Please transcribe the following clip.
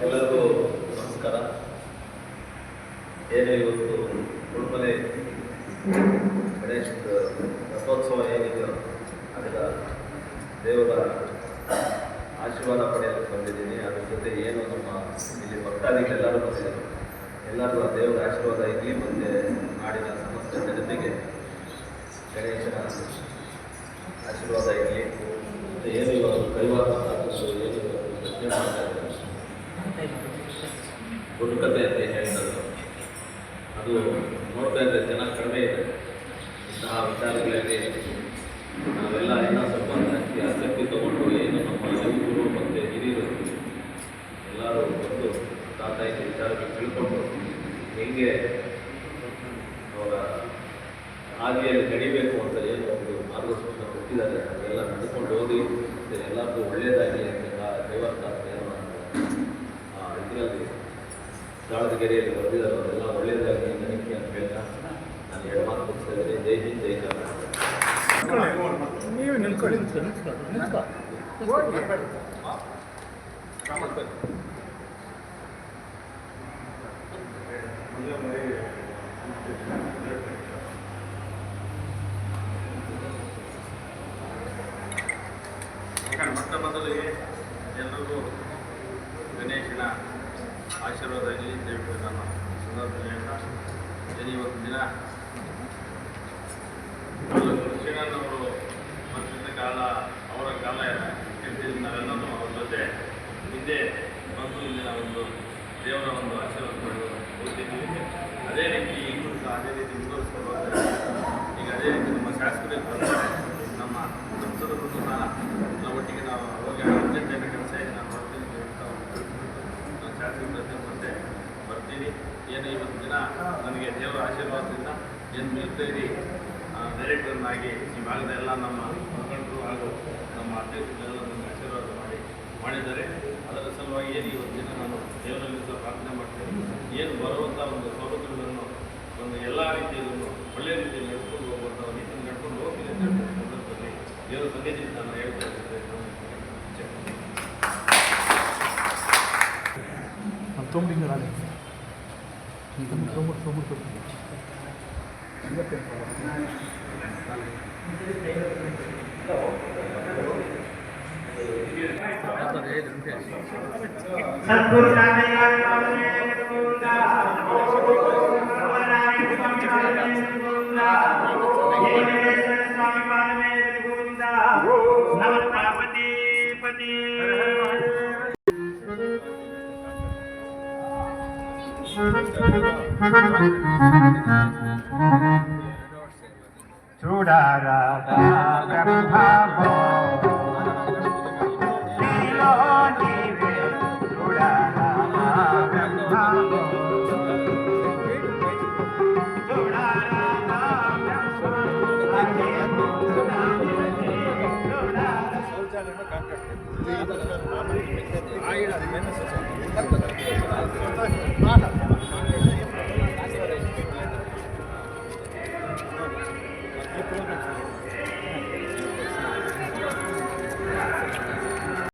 ಎಲ್ಲರಿಗೂ ನಮಸ್ಕಾರ. ಏನು ಇವತ್ತು ಉಡುಪಲೆ ಗಣೇಶ ರಥೋತ್ಸವ ಏನಿದೆಯೋ ಅದರ ದೇವರ ಆಶೀರ್ವಾದ ಪಡೆಯಲು ಬಂದಿದ್ದೀನಿ. ಅದ್ರ ಜೊತೆ ಏನು ನಮ್ಮ ಇಲ್ಲಿ ಭಕ್ತಾದಿಗಳೆಲ್ಲರೂ ಬಂದಿದ್ದಾರೆ, ಎಲ್ಲರೂ ಆ ದೇವರ ಆಶೀರ್ವಾದ ಇರಲಿ. ಮುಂದೆ ನಾಡಿನ ಸಮಸ್ತ ಜನತೆಗೆ ಗಣೇಶನ ಆಶೀರ್ವಾದ ಇರಲಿ. ಮತ್ತು ಏನು ಇವಾಗ ಕೈವಾರ ಏನು ಪ್ರಶ್ನೆ ಮಾಡ್ತಾ ಇದ್ದಾರೆ, ಬುಡುಕತೆ ಅಂತ ಹೇಳ್ತಾರೆ, ಅದು ನೋಡ್ತಾ ಇದ್ದರೆ ಜನ ಕಡಿಮೆ ಇದೆ. ಇಂತಹ ವಿಚಾರಗಳಲ್ಲಿ ನಾವೆಲ್ಲ ಇನ್ನೂ ಸ್ವಲ್ಪ ಜಾಸ್ತಿ ಆಸಕ್ತಿ ತಗೊಂಡು ಏನು ನಮ್ಮ ಯುವಕರು ಮತ್ತು ಹಿರಿಯರು ಎಲ್ಲರೂ ಬಂದು ತಾತ ಈ ವಿಚಾರಕ್ಕೆ ತಿಳ್ಕೊಂಡು ಹೆಂಗೆ ಅವರ ಹಾದಿಯಲ್ಲಿ ನಡಿಬೇಕು ಅಂತ ಏನು ಒಂದು ಮಾರ್ಗದರ್ಶನ ಕೊಟ್ಟಿದ್ದಾರೆ ಅದೆಲ್ಲ ನಡ್ಕೊಂಡು ಹೋಗಿ ಮತ್ತು ಎಲ್ಲರಿಗೂ ಒಳ್ಳೆಯದಾಗಲಿ ಅಂತ ದೇವರ ಇದರಲ್ಲಿ ದಾವಣಗೆರೆಯಲ್ಲಿ ಬರೆದಿದ್ದಾರೆ, ಅದೆಲ್ಲ ಒಳ್ಳೆಯದಾಗಲಿ ನನಗೆ ಅಂತ ಹೇಳ್ತಾ ನಾನು ಎರಡು ಮಾತು ಮುಗಿಸ್ತಾ ಇದ್ದೀನಿ. ಜೈ ಹಿಂದ್, ಜೈ ಕರ್ನಾಟಕ. ನೀವು ನಿಲ್ಕೊಳ್ಳಿ. ಮೊಟ್ಟ ಮೊದಲಿಗೆ ಎಲ್ಲರಿಗೂ ಗಣೇಶನ ಆಶೀರ್ವಾದ ಇರಲಿ ದಯವಿಟ್ಟು ನನ್ನ ಸಂದರ್ಭದಲ್ಲಿ ಇವತ್ತು ದಿನ ಕೃಷ್ಣನವರು ಬರ್ತಿದ್ದ ಕಾಲ ಅವರ ಕಾಲ ಇರ್ತಿದ್ದು ನಾವೆಲ್ಲರೂ ಅವ್ರ ಜೊತೆ ಹಿಂದೆ ಬಂದು ಇಲ್ಲಿನ ಒಂದು ದೇವರ ಒಂದು ಆಶೀರ್ವಾದ ಪಡೆದು ಹೋಗ್ತಿದ್ದೀವಿ. ಅದೇ ರೀತಿ ಈಗಲೂ ಸಹ ಅದೇ ರೀತಿ ಮುಂದುವರಿಸ್ಕೊಂಡು ಹೋಗ್ತಾರೆ. ಈಗ ಅದೇ ರೀತಿ ನಮ್ಮ ಶಾಸಕರು ನಮ್ಮ ಸಂಸದರು ಸಹ ಒಟ್ಟಿಗೆ ನಾವು ಹೋಗಿ ಅರ್ಜೆಂಟೈನ ಕೆಲಸ ಇದೆ, ನಾನು ಬರ್ತೀನಿ ನಾನು ಶಾಸಕರ ಜೊತೆ ಮತ್ತೆ ಬರ್ತೀನಿ. ಏನು ಇವತ್ತು ದಿನ ನನಗೆ ದೇವರ ಆಶೀರ್ವಾದದಿಂದ ಏನು ಮಿಲಿಟರಿ ಡೈರೆಕ್ಟರ್ನಾಗಿ ಈ ಭಾಗದ ಎಲ್ಲ ನಮ್ಮ ಮುಖಂಡರು ಹಾಗೂ ನಮ್ಮ ಅಧ್ಯಕ್ಷರೆಲ್ಲ ನನಗೆ ಆಶೀರ್ವಾದ ಮಾಡಿದ್ದಾರೆ. ಅದರ ಸಲುವಾಗಿ ಏನು ಇವತ್ತು ದಿನ ನಾನು ದೇವರಲ್ಲಿ ಸಹ ಪ್ರಾರ್ಥನೆ ಮಾಡ್ತೀನಿ. ಏನು ಬರುವಂಥ ಒಂದು ಸೌಲಭ್ಯಗಳನ್ನು ಒಂದು ಎಲ್ಲ ರೀತಿಯಲ್ಲೂ ಒಳ್ಳೆಯ ರೀತಿಯಲ್ಲಿ ನಡ್ಕೊಂಡು ಹೋಗುವಂಥ ರೀತಿಯಲ್ಲಿ ನಡ್ಕೊಂಡು ಹೋಗ್ತೀನಿ ಅಂತ ಹೇಳ್ತಾರೆ. ಸಂದರ್ಭದಲ್ಲಿ ದೇವರ ಸನ್ನಿಧಿಯಿಂದ ನಾನು ಹೇಳ್ತಾ ಇದ್ದೇನೆ. सद्गुरु पार्वती पति चूडारा ब्रह्मा ಕಾಂಟ್ರಾಕ್ಟ್